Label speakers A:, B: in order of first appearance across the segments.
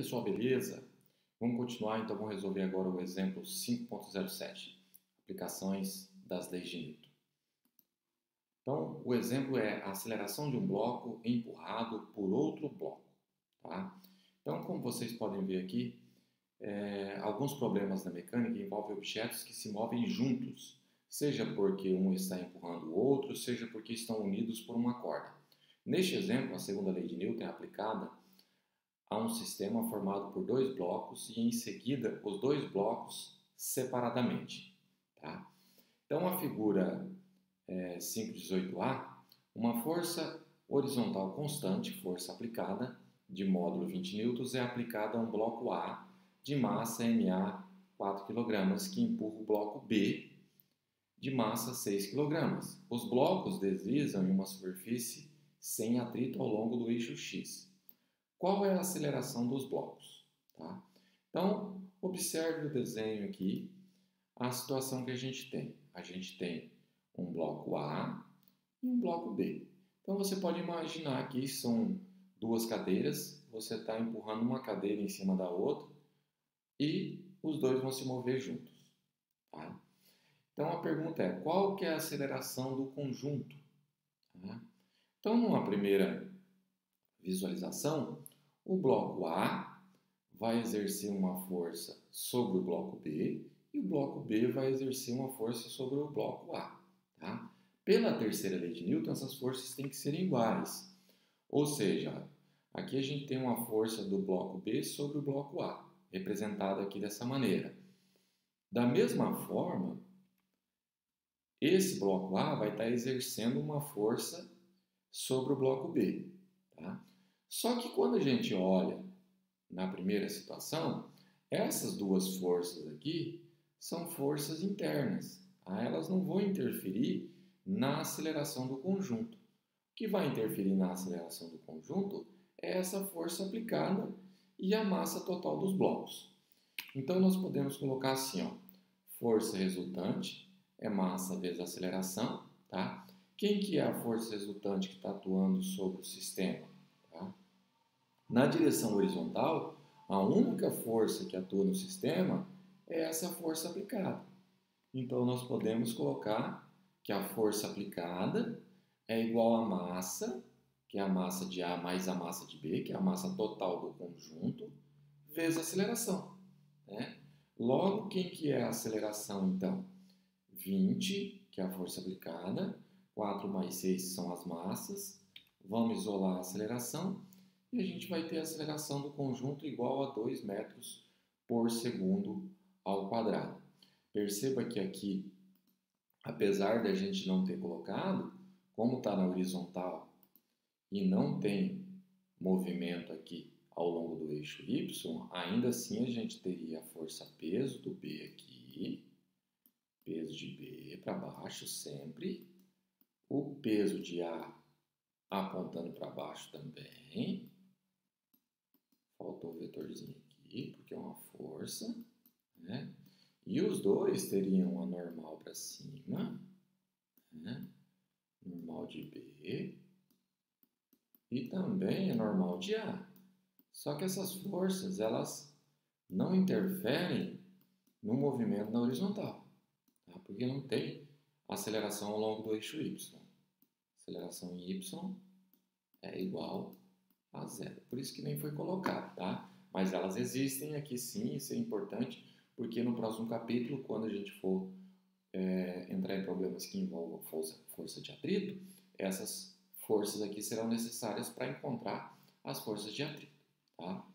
A: pessoal, beleza? Vamos continuar, então vamos resolver agora o exemplo 5.07, aplicações das leis de Newton. Então, o exemplo é a aceleração de um bloco empurrado por outro bloco, tá? Então, como vocês podem ver aqui, alguns problemas na mecânica envolvem objetos que se movem juntos, seja porque um está empurrando o outro, seja porque estão unidos por uma corda. Neste exemplo, a segunda lei de Newton é aplicada a um sistema formado por dois blocos e, em seguida, os dois blocos separadamente. Tá? Então, a figura 5.18a, uma força horizontal constante, força aplicada, de módulo 20 newtons, é aplicada a um bloco A de massa MA 4 kg, que empurra o bloco B de massa 6 kg. Os blocos deslizam em uma superfície sem atrito ao longo do eixo X. Qual é a aceleração dos blocos? Tá? Então, observe o desenho aqui, a situação que a gente tem. A gente tem um bloco A e um bloco B. Então, você pode imaginar que são duas cadeiras, você está empurrando uma cadeira em cima da outra e os dois vão se mover juntos. Tá? Então, a pergunta é, qual que é a aceleração do conjunto? Tá? Então, numa primeira visualização, o bloco A vai exercer uma força sobre o bloco B e o bloco B vai exercer uma força sobre o bloco A. Tá? Pela terceira lei de Newton, essas forças têm que ser iguais. Ou seja, aqui a gente tem uma força do bloco B sobre o bloco A, representada aqui dessa maneira. Da mesma forma, esse bloco A vai estar exercendo uma força sobre o bloco B. Tá? Só que quando a gente olha na primeira situação, essas duas forças aqui são forças internas. Tá? Elas não vão interferir na aceleração do conjunto. O que vai interferir na aceleração do conjunto é essa força aplicada e a massa total dos blocos. Então, nós podemos colocar assim, ó, força resultante é massa vezes aceleração. Tá? Quem que é a força resultante que está atuando sobre o sistema? Tá? Na direção horizontal, a única força que atua no sistema é essa força aplicada. Então, nós podemos colocar que a força aplicada é igual à massa, que é a massa de A mais a massa de B, que é a massa total do conjunto, vezes a aceleração. Né? Logo, quem que é a aceleração, então? 20, que é a força aplicada, 4 mais 6 são as massas, vamos isolar a aceleração, e a gente vai ter a aceleração do conjunto igual a 2 metros por segundo ao quadrado. Perceba que aqui, apesar da gente não ter colocado, como está na horizontal e não tem movimento aqui ao longo do eixo Y, ainda assim a gente teria a força peso do B aqui, peso de B para baixo sempre, o peso de A apontando para baixo também. Faltou o vetorzinho aqui, porque é uma força, né? E os dois teriam a normal para cima, né? Normal de B, e também a normal de A. Só que essas forças, elas não interferem no movimento na horizontal, tá? Porque não tem aceleração ao longo do eixo Y. Aceleração em Y é igual a zero. Por isso que nem foi colocado, tá? Mas elas existem aqui sim, isso é importante, porque no próximo capítulo, quando a gente for entrar em problemas que envolvam força de atrito, essas forças aqui serão necessárias para encontrar as forças de atrito, tá?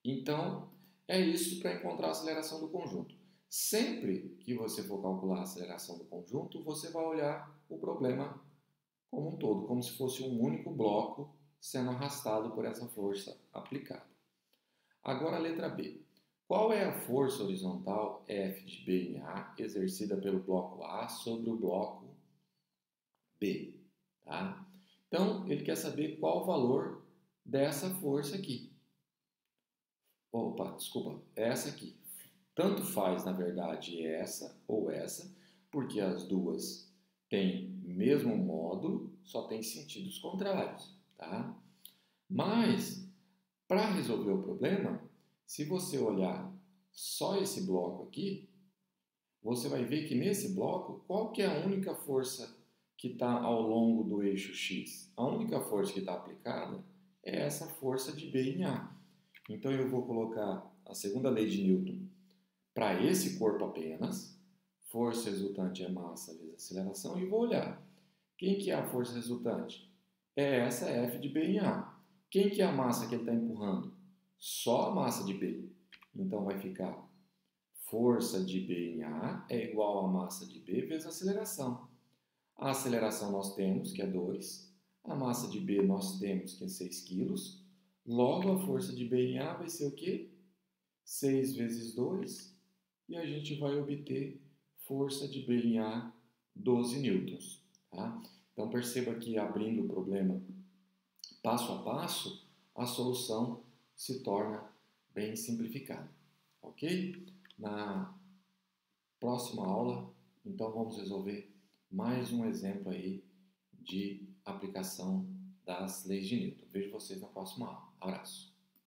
A: Então, é isso para encontrar a aceleração do conjunto. Sempre que você for calcular a aceleração do conjunto, você vai olhar o problema como um todo, como se fosse um único bloco sendo arrastado por essa força aplicada. Agora a letra B. Qual é a força horizontal F de B em A exercida pelo bloco A sobre o bloco B? Tá? Então, ele quer saber qual o valor dessa força aqui. Opa, desculpa, essa aqui. Tanto faz, na verdade, essa ou essa, porque as duas têm mesmo módulo, só tem sentidos contrários. Tá? Mas, para resolver o problema, Se você olhar só esse bloco aqui, você vai ver que nesse bloco, qual que é a única força que está ao longo do eixo X? A única força que está aplicada é essa força de B em A. Então eu vou colocar a segunda lei de Newton para esse corpo apenas, força resultante é massa vezes aceleração, e vou olhar. Quem que é a força resultante? É essa F de B em A. Quem que é a massa que ele está empurrando? Só a massa de B. Então vai ficar força de B em A é igual a massa de B vezes a aceleração. A aceleração nós temos, que é 2. A massa de B nós temos, que é 6 kg. Logo, a força de B em A vai ser o quê? 6 vezes 2. E a gente vai obter força de B em A 12 newtons. Tá? Então, perceba que abrindo o problema passo a passo, a solução se torna bem simplificada. Ok? Na próxima aula, então, vamos resolver mais um exemplo aí de aplicação das leis de Newton. Vejo vocês na próxima aula. Abraço!